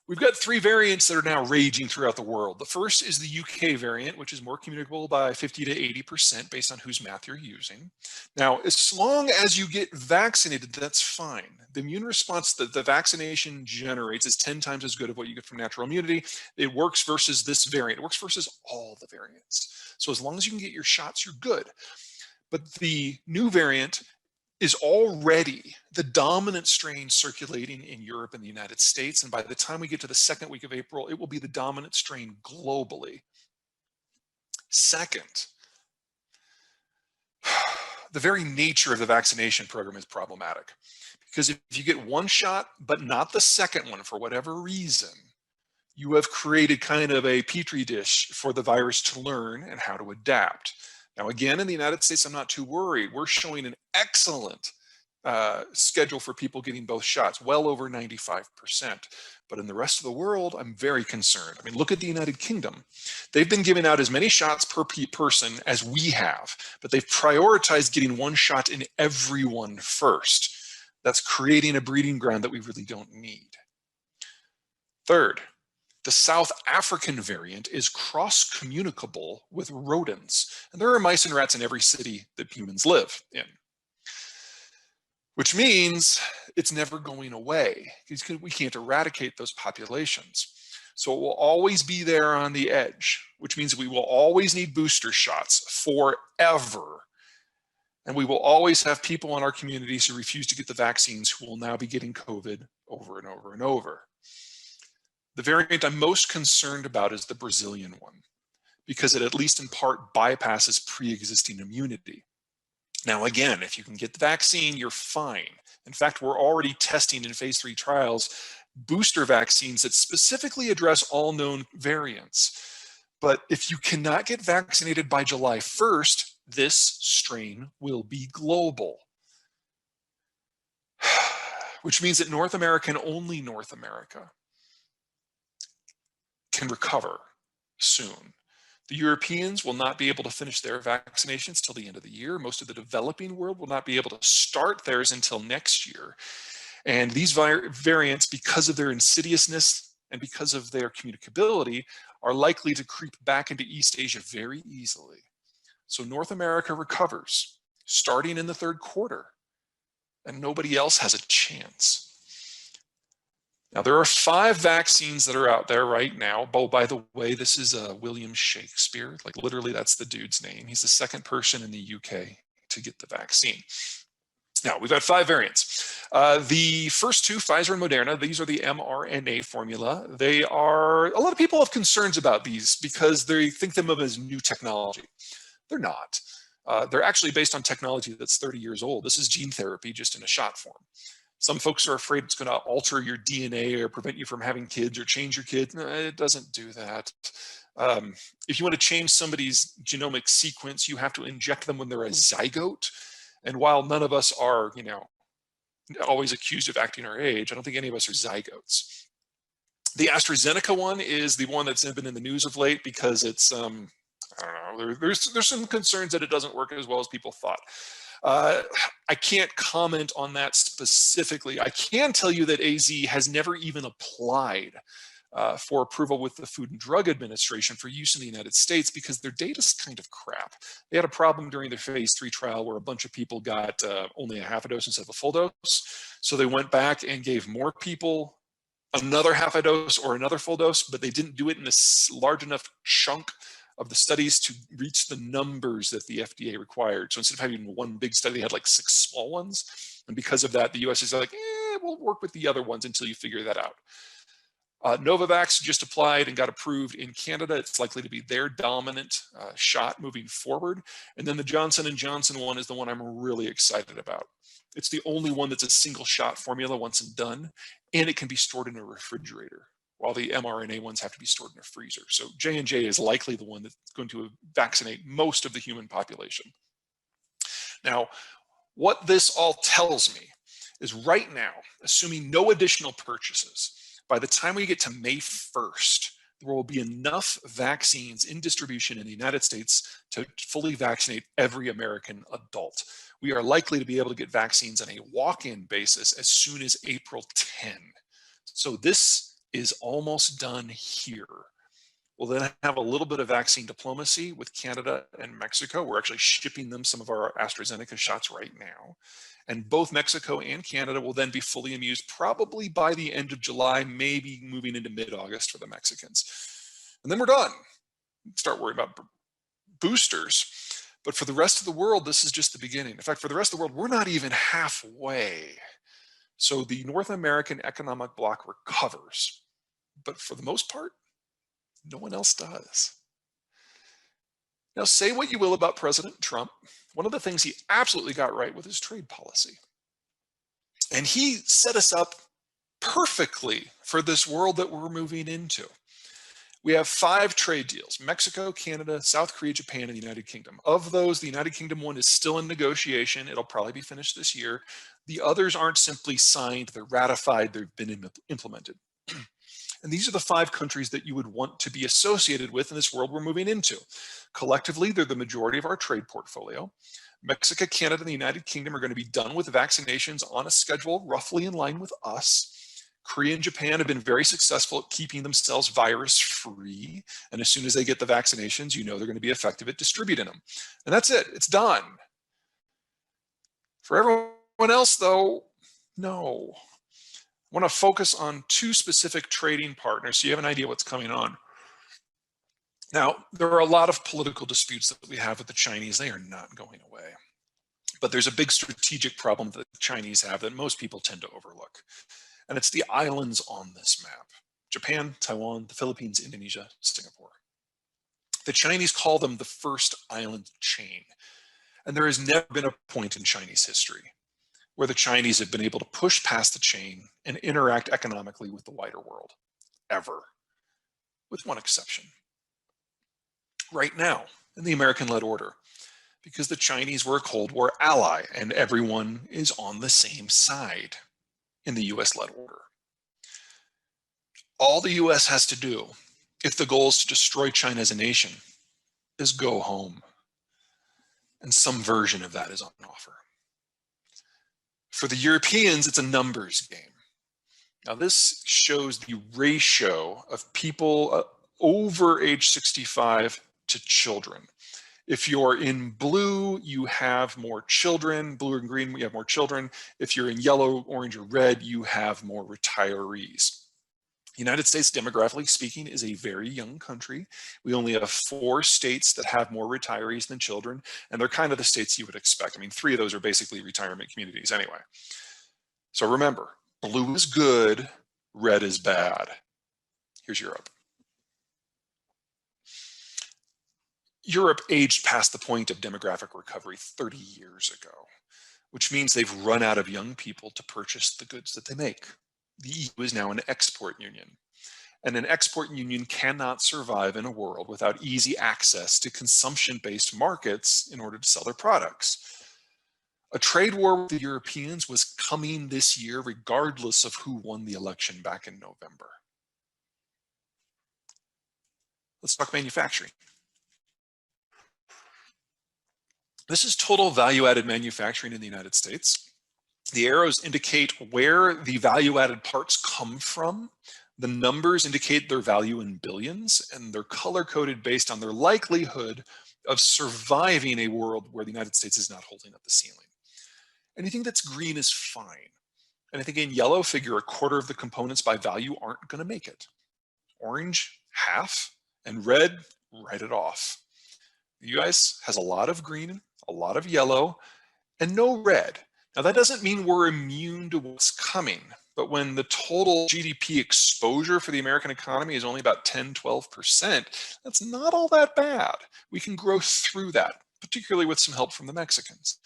We've got three variants that are now raging throughout the world. The first is the UK variant, which is more communicable by 50 to 80% based on whose math you're using. Now, as long as you get vaccinated, that's fine. The immune response that the vaccination generates is 10 times as good as what you get from natural immunity. It works versus this variant. It works versus all the variants. So as long as you can get your shots, you're good. But the new variant is already the dominant strain circulating in Europe and the United States. And by the time we get to the second week of April, it will be the dominant strain globally. Second, the very nature of the vaccination program is problematic, because if you get one shot, but not the second one for whatever reason, you have created kind of a petri dish for the virus to learn and how to adapt. Now, again, in the United States, I'm not too worried. We're showing an excellent schedule for people getting both shots, well over 95%. But in the rest of the world, I'm very concerned. I mean, look at the United Kingdom. They've been giving out as many shots per person as we have, but they've prioritized getting one shot in everyone first. That's creating a breeding ground that we really don't need. Third, the South African variant is cross-communicable with rodents. And there are mice and rats in every city that humans live in, which means it's never going away because we can't eradicate those populations. So it will always be there on the edge, which means we will always need booster shots forever. And we will always have people in our communities who refuse to get the vaccines who will now be getting COVID over and over and over. The variant I'm most concerned about is the Brazilian one, because it at least in part bypasses pre-existing immunity. Now, again, if you can get the vaccine, you're fine. In fact, we're already testing in phase 3 trials booster vaccines that specifically address all known variants. But if you cannot get vaccinated by July 1st, this strain will be global, which means that North America and only North America can recover soon. The Europeans will not be able to finish their vaccinations till the end of the year. Most of the developing world will not be able to start theirs until next year. And these variants, because of their insidiousness and because of their communicability, are likely to creep back into East Asia very easily. So North America recovers starting in the third quarter, and nobody else has a chance. Now, there are 5 vaccines that are out there right now. Oh, by the way, this is William Shakespeare. Like, literally, that's the dude's name. He's the second person in the UK to get the vaccine. Now, we've got 5 variants. The first 2, Pfizer and Moderna, these are the mRNA formula. They are, a lot of people have concerns about these because they think them of as new technology. They're not. They're actually based on technology that's 30 years old. This is gene therapy just in a shot form. Some folks are afraid it's going to alter your DNA or prevent you from having kids or change your kids. No, it doesn't do that. If you want to change somebody's genomic sequence, you have to inject them when they're a zygote. And while none of us are, you know, always accused of acting our age, I don't think any of us are zygotes. The AstraZeneca one is the one that's been in the news of late because it's, I don't know, there's some concerns that it doesn't work as well as people thought. I can't comment on that specifically. I can tell you that AZ has never even applied for approval with the Food and Drug Administration for use in the United States because their data's kind of crap. They had a problem during their phase 3 trial where a bunch of people got only a half a dose instead of a full dose. So they went back and gave more people another half a dose or another full dose, but they didn't do it in a large enough chunk of the studies to reach the numbers that the FDA required. So instead of having one big study, they had like 6 small ones. And because of that, the US is like, we'll work with the other ones until you figure that out. Novavax just applied and got approved in Canada. It's likely to be their dominant shot moving forward. And then the Johnson & Johnson one is the one I'm really excited about. It's the only one that's a single shot formula once and done, and it can be stored in a refrigerator, while the mRNA ones have to be stored in a freezer. So J&J is likely the one that's going to vaccinate most of the human population. Now, what this all tells me is right now, assuming no additional purchases, by the time we get to May 1st, there will be enough vaccines in distribution in the United States to fully vaccinate every American adult. We are likely to be able to get vaccines on a walk-in basis as soon as April 10. So this is almost done here. We'll then have a little bit of vaccine diplomacy with Canada and Mexico. We're actually shipping them some of our AstraZeneca shots right now. And both Mexico and Canada will then be fully immune probably by the end of July, maybe moving into mid-August for the Mexicans. And then we're done. Start worrying about boosters. But for the rest of the world, this is just the beginning. In fact, for the rest of the world, we're not even halfway. So the North American economic bloc recovers. But for the most part, no one else does. Now, say what you will about President Trump. One of the things he absolutely got right with his trade policy. And he set us up perfectly for this world that we're moving into. We have 5 trade deals: Mexico, Canada, South Korea, Japan, and the United Kingdom. Of those, the United Kingdom one is still in negotiation. It'll probably be finished this year. The others aren't simply signed, they're ratified, they've been implemented. And these are the 5 countries that you would want to be associated with in this world we're moving into. Collectively, they're the majority of our trade portfolio. Mexico, Canada, and the United Kingdom are going to be done with vaccinations on a schedule roughly in line with us. Korea and Japan have been very successful at keeping themselves virus-free. And as soon as they get the vaccinations, you know they're going to be effective at distributing them. And that's it. It's done. For everyone else, though, no. I want to focus on 2 specific trading partners so you have an idea what's coming on. Now, there are a lot of political disputes that we have with the Chinese. They are not going away. But there's a big strategic problem that the Chinese have that most people tend to overlook. And it's the islands on this map: Japan, Taiwan, the Philippines, Indonesia, Singapore. The Chinese call them the first island chain. And there has never been a point in Chinese history where the Chinese have been able to push past the chain and interact economically with the wider world, ever, with one exception. Right now, in the American-led order, because the Chinese were a Cold War ally and everyone is on the same side in the US-led order. All the US has to do, if the goal is to destroy China as a nation, is go home. And some version of that is on offer. For the Europeans, it's a numbers game. Now, this shows the ratio of people over age 65 to children. If you're in blue, you have more children. Blue and green, you have more children. If you're in yellow, orange, or red, you have more retirees. The United States, demographically speaking, is a very young country. We only have 4 states that have more retirees than children, and they're kind of the states you would expect. I mean, 3 of those are basically retirement communities anyway. So remember, blue is good, red is bad. Here's Europe. Europe aged past the point of demographic recovery 30 years ago, which means they've run out of young people to purchase the goods that they make. The EU is now an export union, and an export union cannot survive in a world without easy access to consumption-based markets in order to sell their products. A trade war with the Europeans was coming this year, regardless of who won the election back in November. Let's talk manufacturing. This is total value-added manufacturing in the United States. The arrows indicate where the value-added parts come from. The numbers indicate their value in billions, and they're color-coded based on their likelihood of surviving a world where the United States is not holding up the ceiling. Anything that's green is fine. Anything in yellow, figure a quarter of the components by value aren't going to make it. Orange, half, and red, write it off. The US has a lot of green, a lot of yellow, and no red. Now, that doesn't mean we're immune to what's coming, but when the total GDP exposure for the American economy is only about 10–12%, that's not all that bad. We can grow through that, particularly with some help from the Mexicans.